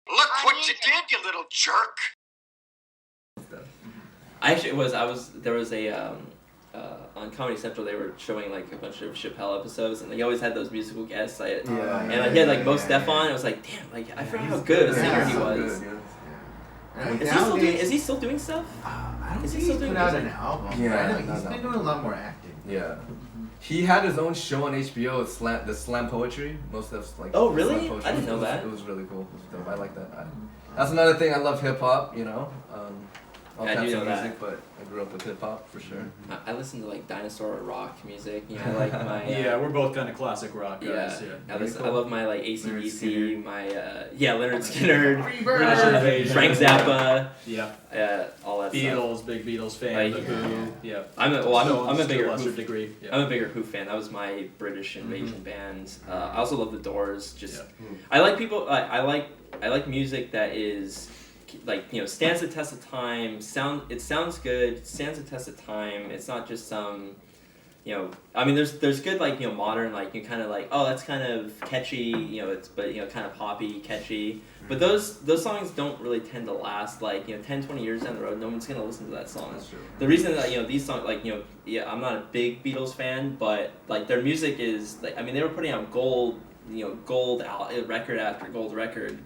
Look what you did, you little jerk! There was a on Comedy Central they were showing like a bunch of Chappelle episodes and they always had those musical guests. He had like Mos Def on. I was like, damn, like I forgot how good a singer he was. Is he still doing stuff? I don't Is he think still he put doing out music? an album. Yeah, I know not he's an been doing a lot more acting. Yeah. He had his own show on HBO, the Slam Poetry. Most of like. Oh, really? Slam Poetry. I didn't know that. It was really cool. It was dope. I like that. That's another thing. I love hip hop. You know, all I do types know of that. music, but I grew up with hip hop for sure. I listen to like dinosaur rock music. You know, like my Yeah, we're both kind of classic rock guys. I love my like AC/DC, my Leonard Skinner, British Invasion. Frank Zappa, Yeah. all that Beatles, stuff. big Beatles fan. Like, The Who. Yeah. I'm a Stones to bigger a lesser Who, degree. Yeah. I'm a bigger Who fan. That was my British Invasion band. I also love the Doors. Just Yeah. I like people. I like music that is like, you know, stands the test of time. It sounds good. Stands the test of time. It's not just some, you know. I mean, there's good like, you know, modern, like you kind of like, oh, that's kind of catchy. You know, kind of poppy, catchy. But those songs don't really tend to last like, you know, 10, 20 years down the road. No one's gonna listen to that song. That's true. The reason that, you know, these songs, like, you know, I'm not a big Beatles fan, but like their music is like, I mean, they were putting out gold record after gold record.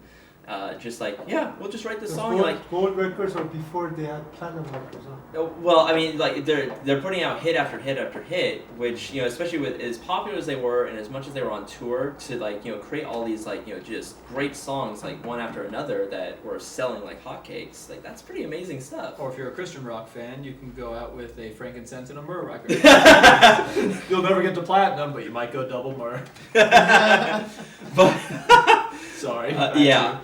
Just like, yeah, we'll just write this song. Gold records or before they had platinum records, huh? Well, I mean, like they're putting out hit after hit after hit, which, you know, especially with as popular as they were and as much as they were on tour, to like, you know, create all these like, you know, just great songs like one after another that were selling like hotcakes. Like that's pretty amazing stuff. Or if you're a Christian rock fan, you can go out with a Frankincense and a myrrh record. You'll never get to platinum, but you might go double myrrh. But Sorry. yeah.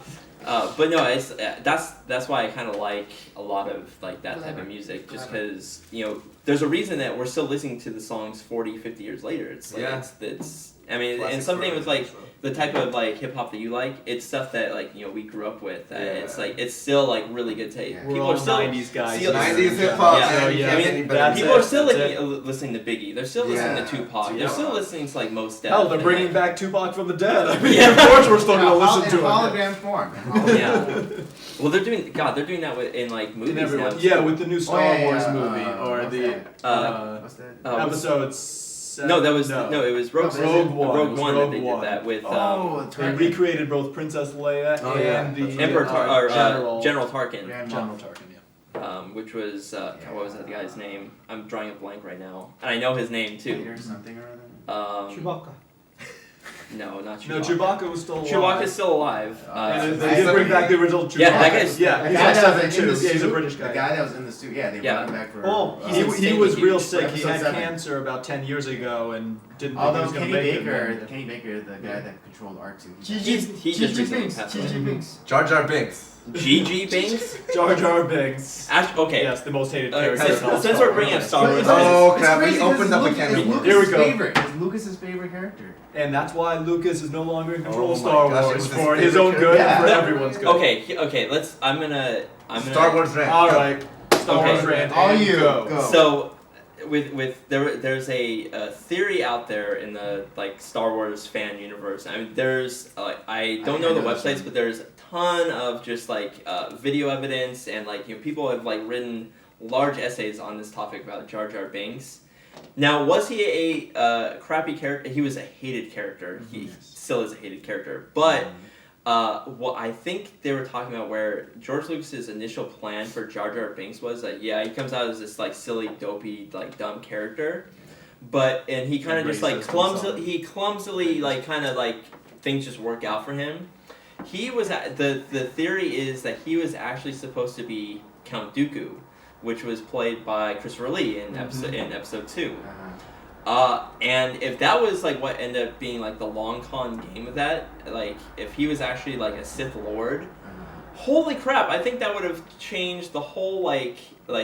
But no, it's that's why I kind of like a lot of like that type of music, just because, you know, there's a reason that we're still listening to the songs 40, 50 years later. It's like it's I mean, and something with like the type of like hip hop that you like, it's stuff that like, you know, we grew up with. It's like it's still like really good taste. We're People all are still 90s guys. 90s hip hop. Yeah. I mean, people are still listening to Biggie. They're still listening to Tupac. Yeah. They're still listening to like Mos Def. Hell, they're and, bringing like, back Tupac from the dead. I mean, Yeah. of course we're still gonna listen to in him. hologram form. Yeah. Well, they're doing that in like movies now. Yeah, with the new Star Wars movie what's or the What's that? episodes. No, it was Rogue One that they did that with. They recreated both Princess Leia and the Emperor General Tarkin. Grand General Moff. Tarkin, yeah. Which was what was that guy's name? I'm drawing a blank right now, and I know his name too. Peter something or other. Chewbacca. No, not Chewbacca. No, Chewbacca was still alive. Chewbacca's still alive. And they did bring back the original Chewbacca. Yeah, that guy's- Yeah, The he's guy like that was 7'2". in the Yeah, he's a suit, British guy. The guy that was in the suit, they brought him back for. He was real huge. sick. He had Episode 7. cancer about 10 years ago and didn't think he Although was going to Kenny make it. Kenny Baker, the guy that controlled R2. He just recently passed away. Binks. Jar Jar Binks. G.G. Binks. Jar Jar Binks. Okay. Yes, the most hated character. in all Since Star we're bringing up Wars. Star Wars, Oh, It's crap, we crazy, opened up a it's can of Lucas' worms. Here we go. Favorite. It's Lucas's favorite character. And that's why Lucas is no longer in control Oh of my Star gosh, it Wars was his for his favorite own good and for character. everyone's good. Okay. I'm gonna. Star Wars rant. All right. Star Okay. Wars rant. All and you go. So, there's a theory out there in the like Star Wars fan universe. I mean, there's I don't know the websites, but there's a ton of just like video evidence and like, you know, people have like written large essays on this topic about Jar Jar Binks. Now, was he a crappy character? He was a hated character. He still is a hated character, but. What I think they were talking about, where George Lucas's initial plan for Jar Jar Binks was that, yeah, he comes out as this like silly, dopey, like dumb character, and he kind of just like clumsily like kind of like things just work out for him. He was the theory is that he was actually supposed to be Count Dooku, which was played by Christopher Lee in episode 2. And if that was like what ended up being like the long con game of that, like if he was actually like a Sith Lord, holy crap! I think that would have changed the whole like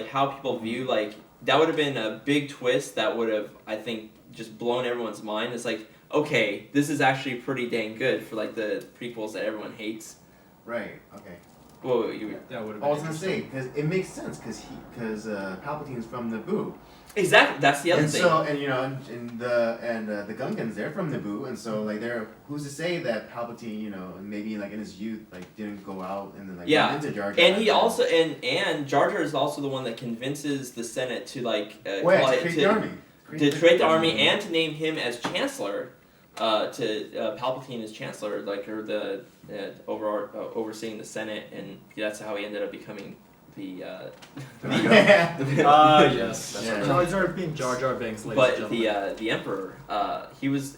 how people view, like that would have been a big twist that would have, I think, just blown everyone's mind. It's like, okay, this is actually pretty dang good for like the prequels that everyone hates. Right. Okay. Well, you That would have I been was gonna say because it makes sense because Palpatine's from Naboo. exactly. That's the other And thing. so, and you know, and the Gungans, they're from Naboo, and so like they're who's to say that Palpatine, you know, maybe like in his youth, like didn't go out and then like Yeah. went into Jar Jar. And he also and Jar Jar is also the one that convinces the Senate to like to call it- create the army. to create the army and to name him as chancellor, Palpatine as chancellor, like or the overseeing the Senate, and that's how he ended up becoming the. yes. That's Yeah. right. Jar Jar Binks. Jar Jar Binks, ladies But and gentlemen. the Emperor, he was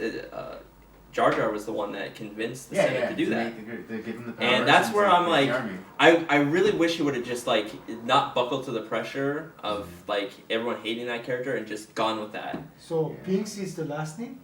Jar Jar was the one that convinced the Yeah, Senate yeah, to do that. To give him the power. And that's where I'm like, army. I really wish he would have just like not buckled to the pressure of like everyone hating that character and just gone with that. So Yeah. Binks is the last name?